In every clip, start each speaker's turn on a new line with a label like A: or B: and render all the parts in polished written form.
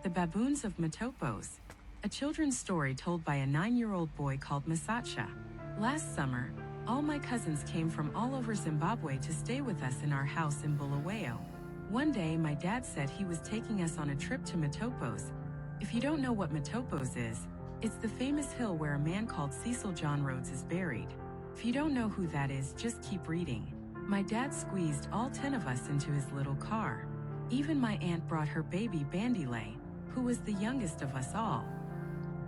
A: The Baboons of Matopos, a children's story told by a 9-year-old boy called Masacha. Last summer, all my cousins came from all over Zimbabwe to stay with us in our house in Bulawayo. One day my dad said he was taking us on a trip to Matopos. If you don't know what Matopos is, it's the famous hill where a man called Cecil John Rhodes is buried. If you don't know who that is, just keep reading. My dad squeezed all 10 of us into his little car. Even my aunt brought her baby Bandile, who was the youngest of us all.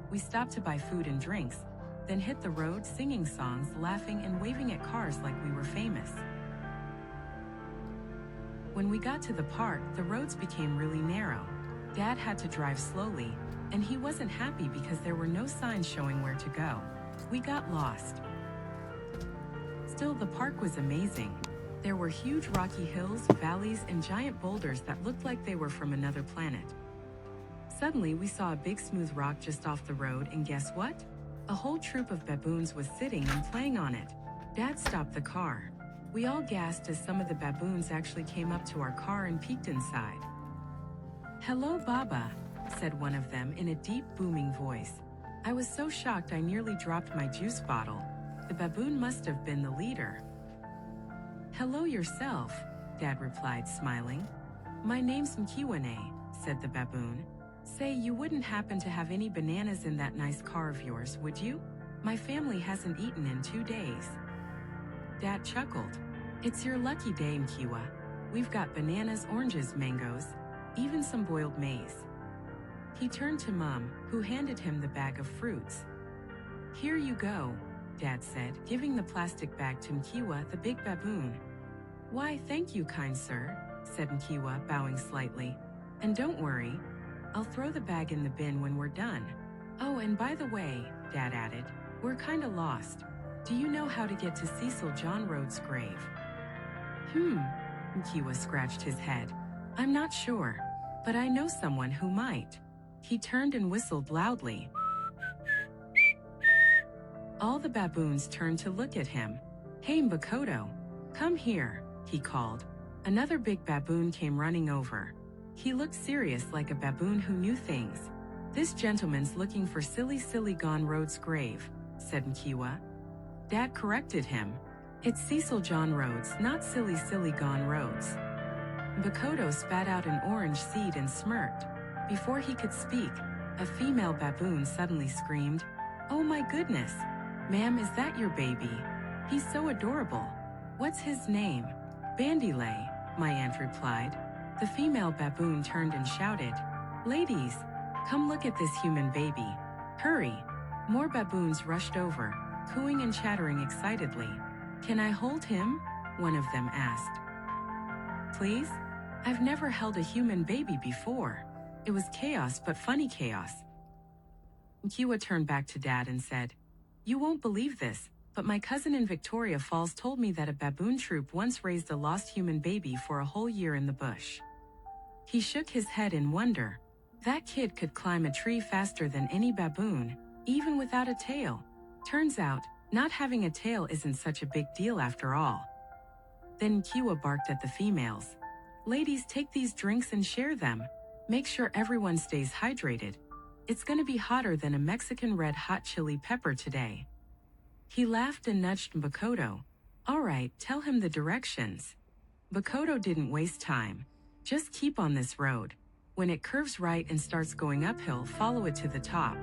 A: We stopped to buy food and drinks, then hit the road singing songs, laughing and waving at cars like we were famous. When we got to the park, the roads became really narrow. Dad had to drive slowly, and he wasn't happy because there were no signs showing where to go. We got lost. Still, the park was amazing. There were huge rocky hills, valleys, and giant boulders that looked like they were from another planet. Suddenly, we saw a big smooth rock just off the road, and guess what? A whole troop of baboons was sitting and playing on it. Dad stopped the car. We all gasped as some of the baboons actually came up to our car and peeked inside. "Hello, Baba," said one of them in a deep, booming voice. I was so shocked I nearly dropped my juice bottle. The baboon must have been the leader. "Hello yourself," Dad replied, smiling. "My name's Mkiwane," said the baboon. "Say, you wouldn't happen to have any bananas in that nice car of yours, would you? My family hasn't eaten in 2 days." Dad chuckled. "It's your lucky day, Mkiwa. We've got bananas, oranges, mangoes, even some boiled maize." He turned to Mom, who handed him the bag of fruits. "Here you go," Dad said, giving the plastic bag to Mkiwa, the big baboon. "Why, thank you, kind sir," said Mkiwa, bowing slightly. "And don't worry, I'll throw the bag in the bin when we're done. Oh, and by the way," Dad added, "we're kinda lost. Do you know how to get to Cecil John Rhodes' grave?" Mkiwa scratched his head. "I'm not sure, but I know someone who might." He turned and whistled loudly. All the baboons turned to look at him. "Hey, Mbakoto, come here," he called. Another big baboon came running over. He looked serious, like a baboon who knew things. "This gentleman's looking for Silly Gone Rhodes' grave," said Mkiwa. Dad corrected him. "It's Cecil John Rhodes, not Silly Gone Rhodes." Mbakoto spat out an orange seed and smirked. Before he could speak, a female baboon suddenly screamed, "Oh my goodness! Ma'am, is that your baby? He's so adorable. What's his name?" "Bandile," my aunt replied. The female baboon turned and shouted, "Ladies, come look at this human baby. Hurry!" More baboons rushed over, cooing and chattering excitedly. "Can I hold him?" one of them asked. "Please? I've never held a human baby before." It was chaos, but funny chaos. Mkiwa turned back to Dad and said, "You won't believe this, but my cousin in Victoria Falls told me that a baboon troop once raised a lost human baby for a whole year in the bush." He shook his head in wonder. That kid could climb a tree faster than any baboon, even without a tail. Turns out, not having a tail isn't such a big deal after all. Then Mkiwa barked at the females. "Ladies, take these drinks and share them. Make sure everyone stays hydrated. It's gonna be hotter than a Mexican red hot chili pepper today." He laughed and nudged Mbakoto. "All right, tell him the directions." Mbakoto didn't waste time. "Just keep on this road. When it curves right and starts going uphill, follow it to the top.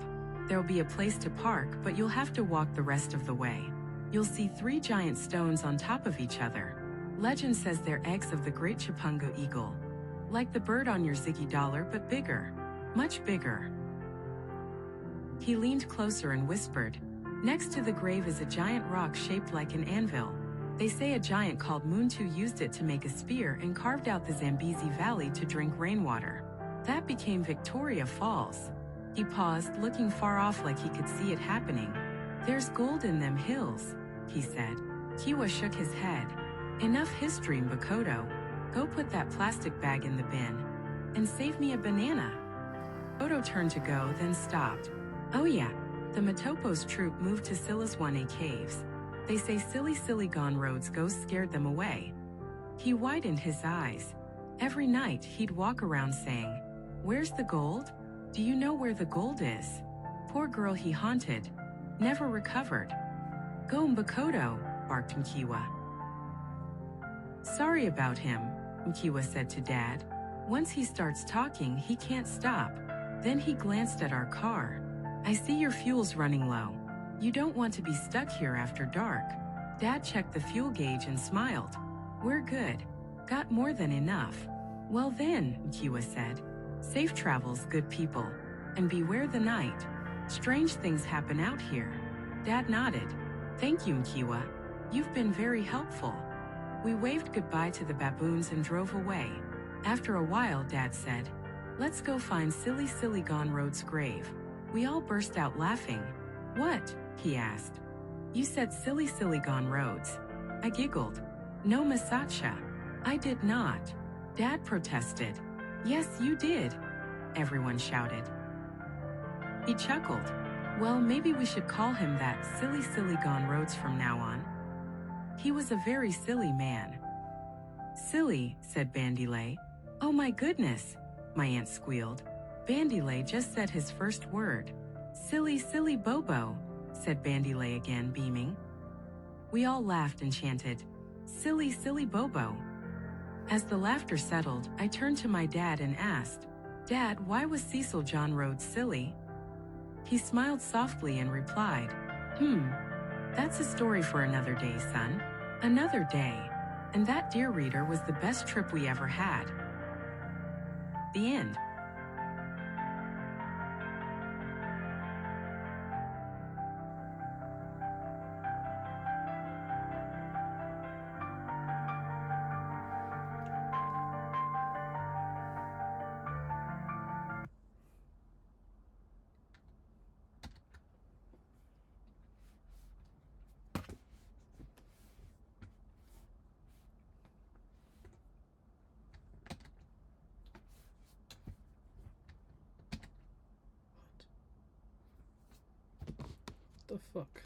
A: There'll be a place to park, but you'll have to walk the rest of the way. You'll see 3 giant stones on top of each other. Legend says they're eggs of the great Chipungo eagle. Like the bird on your Ziggy dollar, but bigger. Much bigger." He leaned closer and whispered, "Next to the grave is a giant rock shaped like an anvil. They say a giant called Muntu used it to make a spear and carved out the Zambezi Valley to drink rainwater. That became Victoria Falls." He paused, looking far off like he could see it happening. "There's gold in them hills," he said. Kiwa shook his head. "Enough history, Mbakoto. Go put that plastic bag in the bin. And save me a banana." Mbakoto turned to go, then stopped. "Oh yeah, the Matopos troop moved to Siliswane caves. They say Silly Gone Rhodes' ghost scared them away." He widened his eyes. Every night he'd walk around saying, "Where's the gold? Do you know where the gold is? Poor girl he haunted. Never recovered. Go Mbakoto, barked Mkiwa. Sorry about him, Mkiwa said to Dad. Once he starts talking, he can't stop. Then he glanced at our car. I see your fuel's running low. You don't want to be stuck here after dark. Dad checked the fuel gauge and smiled. We're good. Got more than enough. Well then, Mkiwa said. Safe travels, good people. And beware the night. Strange things happen out here. Dad nodded. Thank you, Mkiwa. You've been very helpful. We waved goodbye to the baboons and drove away. After a while, Dad said, let's go find Silly Gone Road's grave. We all burst out laughing. What? He asked. You said Silly Gone Roads. I giggled. No, Masacha. I did not. Dad protested. Yes, you did. Everyone shouted. He chuckled. Well, maybe we should call him that, Silly Gone Roads from now on. He was a very silly man. Silly, said Bandilay. Oh my goodness, my aunt squealed. Bandilay just said his first word. Silly Bobo, said Bandilay again, beaming. We all laughed and chanted, Silly Bobo. As the laughter settled, I turned to my dad and asked, Dad, why was Cecil John Rhodes silly? He smiled softly and replied, that's a story for another day, son. Another day. And that, dear reader, was the best trip we ever had. The end.
B: The fuck?